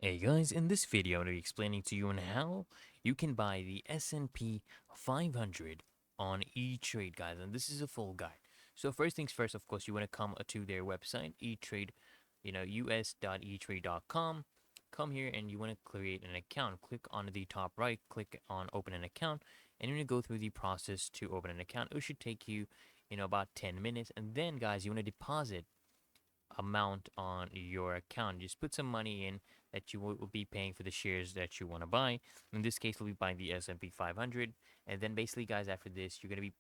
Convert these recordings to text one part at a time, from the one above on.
Hey guys, in this video I'm going to be explaining to you on how you can buy the S&P 500 on E-Trade, guys, and this is a full guide. So first things first, of course, you want to come to their website, E-Trade, us.etrade.com. Come here and you want to create an account. Click on the top right, click on open an account, and you're going to go through the process to open an account. It should take you, about 10 minutes, and then guys, you want to deposit amount on your account. Just put some money in that you will be paying for the shares that you want to buy. In this case, we'll be buying the S&P 500. And then basically, guys, after this, you're going to be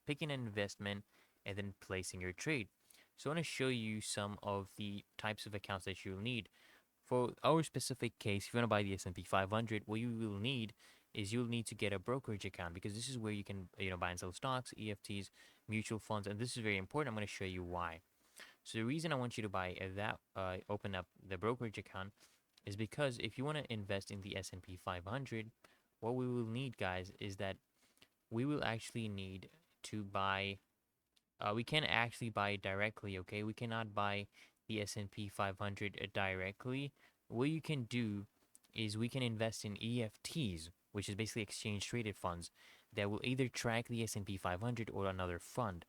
picking an investment and then placing your trade. So I want to show you some of the types of accounts that you'll need. For our specific case, if you want to buy the S&P 500, what you will need is you'll need to get a brokerage account, because this is where you can buy and sell stocks, EFTs, mutual funds, and this is very important. I'm going to show you why. So the reason I want you to open up the brokerage account is because if you want to invest in the S&P 500, what we will need, guys, is that we will actually need to buy. We can actually buy it directly. Okay, we cannot buy the S&P 500 directly. What you can do is we can invest in EFTs, which is basically exchange traded funds that will either track the S&P 500 or another fund.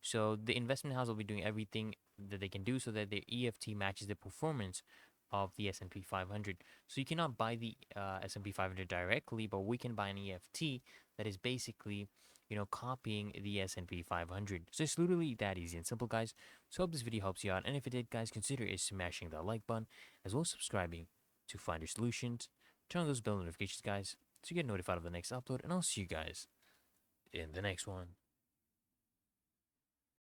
So the investment house will be doing everything that they can do so that the EFT matches the performance of the S&P 500. So you cannot buy the S&P 500 directly, but we can buy an EFT that is basically, copying the S&P 500. So it's literally that easy and simple, guys. So I hope this video helps you out. And if it did, guys, consider smashing that like button as well as subscribing to Find Your Solutions. Turn on those bell notifications, guys, so you get notified of the next upload. And I'll see you guys in the next one.